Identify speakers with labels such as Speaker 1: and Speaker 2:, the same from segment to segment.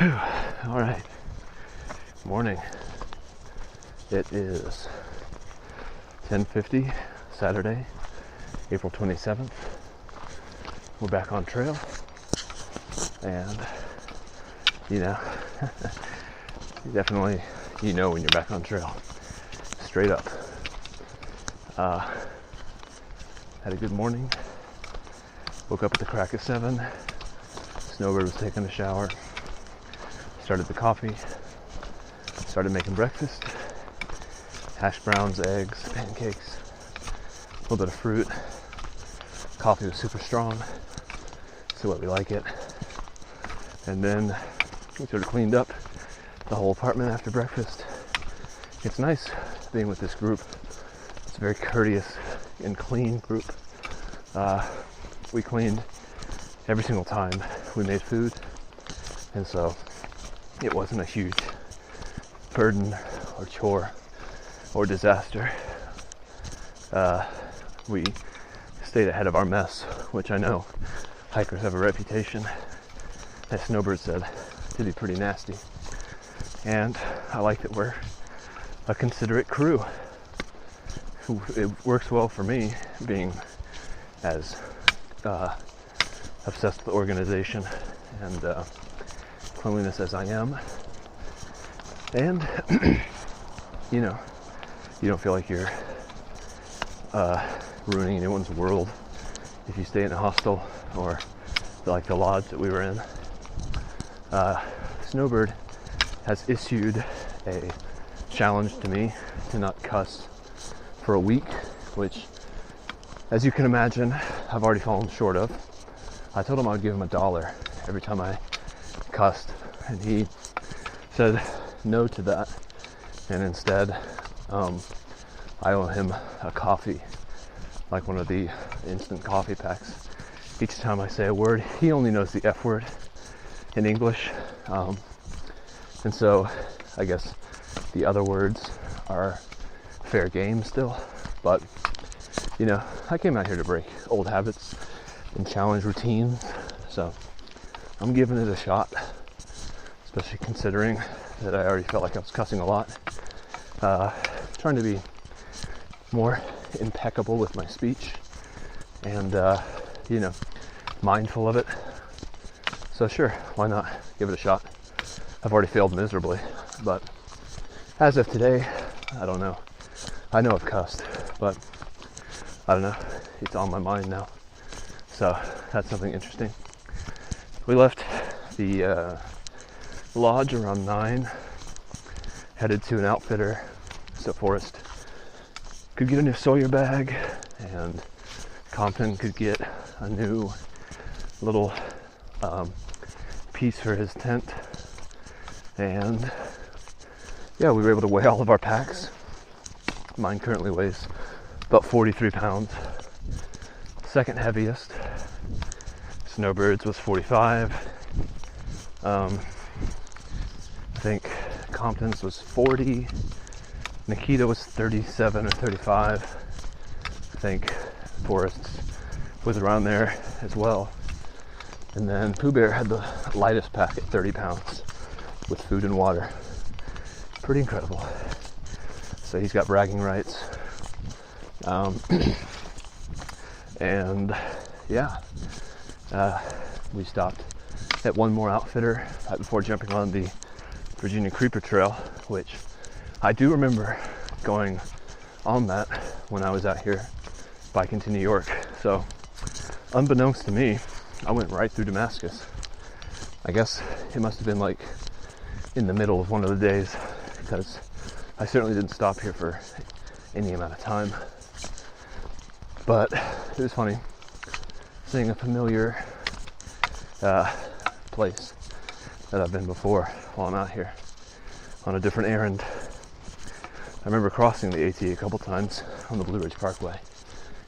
Speaker 1: All right. Morning. It is 10:50, Saturday, April 27th. We're back on trail. And, you know, definitely, when you're back on trail. Straight up. Had a good morning. Woke up at the crack of 7. Snowbird was taking a shower. Started the coffee. Started making breakfast. Hash browns, eggs, pancakes, a little bit of fruit. Coffee was super strong. So what we like it. And then we sort of cleaned up the whole apartment after breakfast. It's nice being with this group. It's a very courteous and clean group. We cleaned every single time we made food, and so it wasn't a huge burden or chore or disaster. We stayed ahead of our mess, which I know hikers have a reputation, as Snowbird said, to be pretty nasty. And I like that we're a considerate crew. It works well for me, being as obsessed with organization and cleanliness as I am. And, you don't feel like you're ruining anyone's world if you stay in a hostel or like the lodge that we were in. Snowbird has issued a challenge to me to not cuss for a week, which, as you can imagine, I've already fallen short of. I told him I would give him $1 every time I cussed, and he said no to that, and instead I owe him a coffee, like one of the instant coffee packs. Each time I say a word, he only knows the F word in English, and so I guess the other words are fair game still, but I came out here to break old habits and challenge routines, so I'm giving it a shot, especially considering that I already felt like I was cussing a lot. Trying to be more impeccable with my speech and, mindful of it. So sure, why not give it a shot? I've already failed miserably, but as of today, I don't know. I know I've cussed, but I don't know. It's on my mind now. So that's something interesting. We left the lodge around 9, headed to an outfitter so Forrest could get a new Sawyer bag and Compton could get a new little piece for his tent. And yeah, we were able to weigh all of our packs. Mine currently weighs about 43 pounds. Second heaviest, Snowbird's was 45. I think Compton's was 40. Nikita was 37 or 35. I think Forrest's was around there as well. And then Pooh Bear had the lightest pack at 30 pounds with food and water. Pretty incredible. So he's got bragging rights. And yeah, we stopped at one more outfitter right before jumping on the Virginia Creeper Trail, which I do remember going on that when I was out here biking to New York. So unbeknownst to me, I went right through Damascus. I guess it must have been like in the middle of one of the days, because I certainly didn't stop here for any amount of time. But it was funny seeing a familiar place that I've been before while I'm out here on a different errand. I remember crossing the AT a couple times on the Blue Ridge Parkway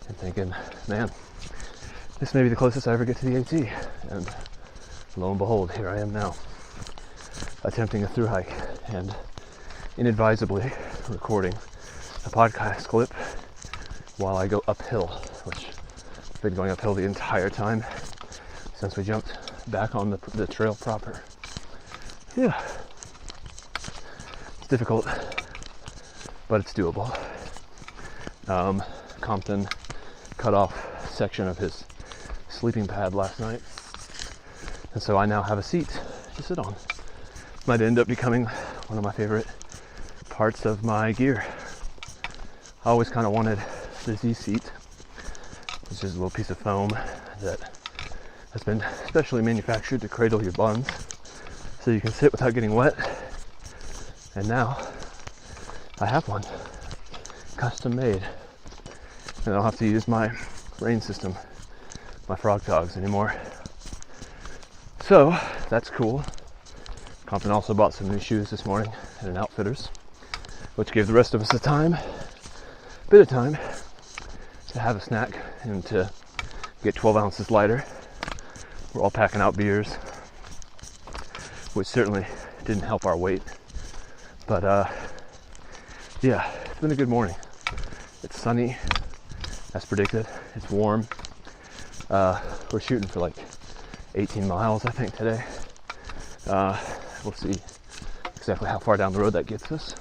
Speaker 1: and thinking, man, this may be the closest I ever get to the AT. And lo and behold, here I am now, attempting a thru hike and inadvisably recording a podcast clip while I go uphill, which I've been going uphill the entire time since we jumped back on the trail proper. Yeah, it's difficult, but it's doable. Compton cut off a section of his sleeping pad last night, and so I now have a seat to sit on. Might end up becoming one of my favorite parts of my gear. I always kind of wanted the Z seat, which is a little piece of foam that has been specially manufactured to cradle your buns so you can sit without getting wet. And now I have one, custom made. And I don't have to use my rain system, my frog togs anymore. So that's cool. Compton also bought some new shoes this morning at an Outfitters, which gave the rest of us a bit of time to have a snack and to get 12 ounces lighter. We're all packing out beers, which certainly didn't help our weight. But yeah, it's been a good morning. It's sunny, as predicted. It's warm. We're shooting for like 18 miles, I think, today. We'll see exactly how far down the road that gets us.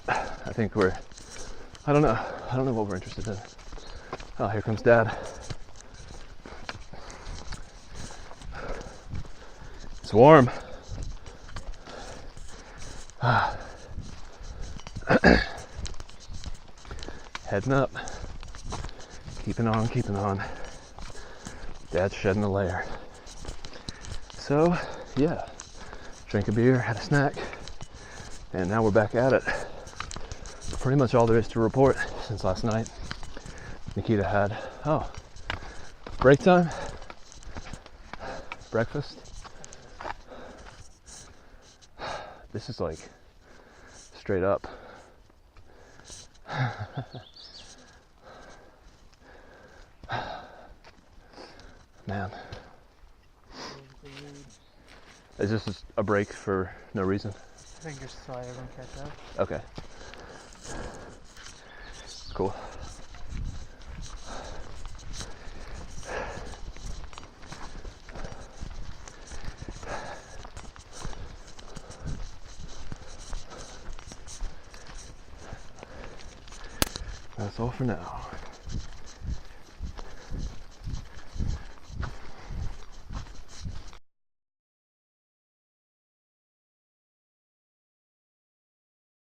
Speaker 1: I think I don't know what we're interested in. Oh, here comes Dad. It's warm. Heading up. Keeping on. Dad's shedding a layer. So, yeah. Drank a beer, had a snack, and now we're back at it. Pretty much all there is to report since last night. Nikita had, break time? Breakfast? This is like straight up. Man. Is this a break for no reason?
Speaker 2: I think just so everyone catch up.
Speaker 1: Okay. Cool. That's all for now.